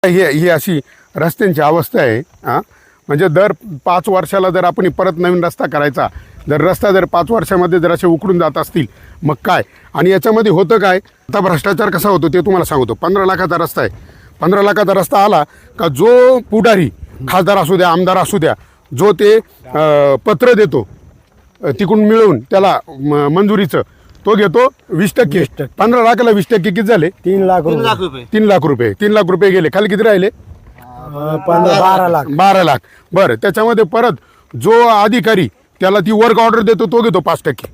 ही अशी रस्त्यांची अवस्था आहे हां. म्हणजे दर 5 वर्षाला जर आपण परत नवीन रस्ता करायचा, जर रस्ता जर 5 वर्षामध्ये जर असे उकडून जात असतील मग काय. आणि याच्यामध्ये होतं काय, आता भ्रष्टाचार कसा होतो ते तुम्हाला सांगतो. 15 लाखाचा रस्ता आहे. 15 लाखाचा रस्ता आला का जो पुढारी, खासदार असू द्या, आमदार असू द्या, जो ते पत्र देतो तिकडून मिळवून त्याला मंजुरीचं, तो घेतो 20%. 15 लाखाला 20% किती झाले? 3 लाख 3 लाख रुपये. 3 लाख रुपये. 3 लाख रुपये गेले. खाली किती राहिले? 12 लाख. 12 लाख. बरं, त्याच्यामध्ये परत जो अधिकारी त्याला ती वर्क ऑर्डर देतो तो घेतो 5%,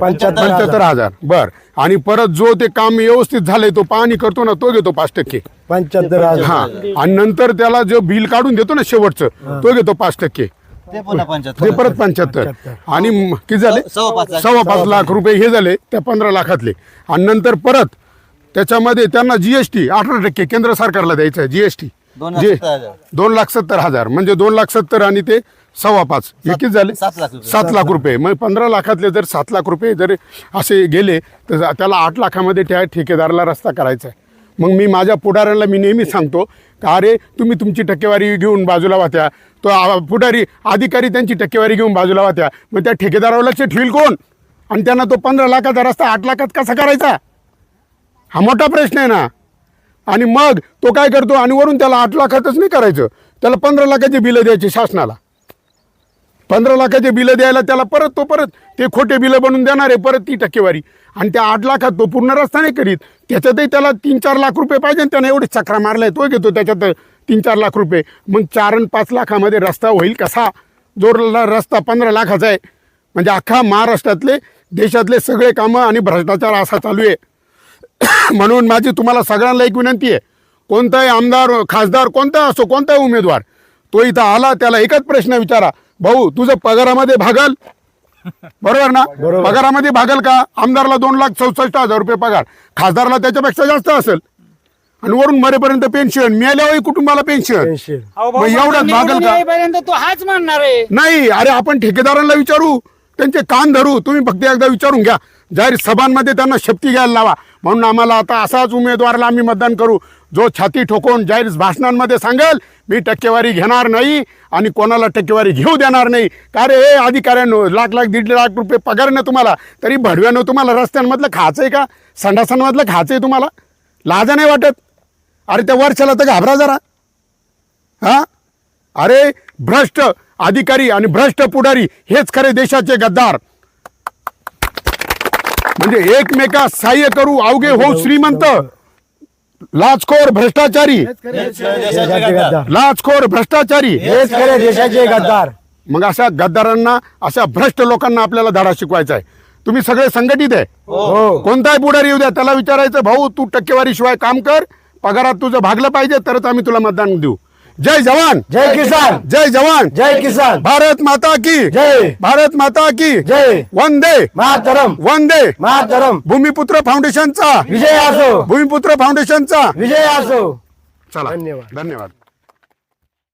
75,000. बरं, आणि परत जो ते काम व्यवस्थित झालंय तो पाहणी करतो ना तो घेतो 5%, 75,000. हा. आणि नंतर त्याला जो बिल काढून देतो ना शेवटचं तो घेतो 5%, ते पुन्हा ते 75. परत 75. आणि किती झाले? 5.25 लाख रुपये हे झाले त्या 15 लाखातले. आणि नंतर परत त्याच्यामध्ये त्यांना GST 18% केंद्र सरकारला द्यायचं आहे. GST 2,70,000 म्हणजे 2,70,000 आणि ते 5.25 हे किती झाले? 7 लाख रुपये. मग 15 लाखातले जर 7 लाख रुपये जर असे गेले तर त्याला 8 लाखामध्ये त्या ठेकेदाराला रस्ता करायचा आहे. मग मी माझ्या पुढाऱ्यांना मी नेहमी सांगतो का अरे तुम्ही तुमची टक्केवारी घेऊन बाजूला वाहत्या, तो पुढारी अधिकारी त्यांची टक्केवारी घेऊन बाजूला वाहत्या, मग त्या ठेकेदारावर लक्ष ठेवील कोण? आणि त्यांना तो 15 लाखाचा रस्ता 8 लाखात कसा करायचा? हा मोठा प्रश्न आहे ना. आणि मग तो काय करतो, आणि वरून त्याला 8 लाखातच नाही करायचं, त्याला 15 लाखाची बिलं द्यायची शासनाला. 15 लाखाचे बिलं द्यायला त्याला परत ते खोटे बिलं बनवून देणार आहे, परत ती टक्केवारी. आणि त्या 8 लाखात तो पूर्ण रस्ता नाही करीत, त्याच्यातही त्याला 3-4 लाख रुपये पाहिजे. त्याने एवढी चक्रा मारलाय, तो घेतो त्याच्यात 3-4 लाख रुपये. मग 4 आणि 5 लाखामध्ये रस्ता होईल कसा? जो रस्ता 15 लाखाचा आहे. म्हणजे अख्खा महाराष्ट्रातले देशातले सगळे कामं आणि भ्रष्टाचार असा चालू आहे. म्हणून माझी तुम्हाला सगळ्यांना एक विनंती आहे, कोणताही आमदार, खासदार, कोणता असो, कोणताही उमेदवार तो इथं आला त्याला एकच प्रश्न विचारा, भाऊ तुझं पगारामध्ये भागल? बरोबर ना? पगारामध्ये भागल का? आमदारला 2,64,000 रुपये पगार, खासदारला त्याच्यापेक्षा जास्त असेल. आणि वरून मरेपर्यंत पेन्शन, मिळाल्यावर कुटुंबाला पेन्शन. मग एवढंच भागल का? तो हाच म्हणणार आहे. नाही, अरे आपण ठेकेदारांना विचारू, त्यांचे कान धरू. तुम्ही फक्त एकदा विचारून घ्या, जाहीर सभांमध्ये त्यांना शपथी घ्यायला लावा. म्हणून आम्हाला आता असाच उमेदवाराला आम्ही मतदान करू जो छाती ठोकून जाहीर भाषणांमध्ये सांगेल मी टक्केवारी घेणार नाही आणि कोणाला टक्केवारी घेऊ देणार नाही. का रे अधिकाऱ्यांनो, लाख 1.5 लाख रुपये पगार ना तुम्हाला, तरी भडव्यानं तुम्हाला रस्त्यांमधलं खायचंय का? संडासांमधलं खायचंय तुम्हाला? लाजा नाही वाटत? अरे त्या वर्षाला तर घाबरा जरा. हा, अरे भ्रष्ट अधिकारी आणि भ्रष्ट पुढारी हेच खरे देशाचे गद्दार. म्हणजे एकमेकास सहाय्य करू अवघे होऊ श्रीमंत, लाचखोर भ्रष्टाचारी, लाचखोर भ्रष्टाचारी हेच खरे देशाचे गद्दार. मग अशा गद्दारांना, अशा भ्रष्ट लोकांना आपल्याला धडा शिकवायचा आहे. तुम्ही सगळे संघटित आहे. कोणताही पुढारी येऊ द्या, त्याला विचारायचं भाऊ तू टक्केवारी शिवाय काम कर, पगारात तुझं भागलं पाहिजे तरच आम्ही तुला मतदान देऊ. जय जवान, जय किसान, जय जवान, जय किसान. भारत माता की जय, भारत माता की जय. वंदे मातरम, वंदे मातरम. भूमिपुत्र फाउंडेशनचा विजय असो, भूमिपुत्र फाउंडेशनचा विजय असो. चला, धन्यवाद. धन्यवाद.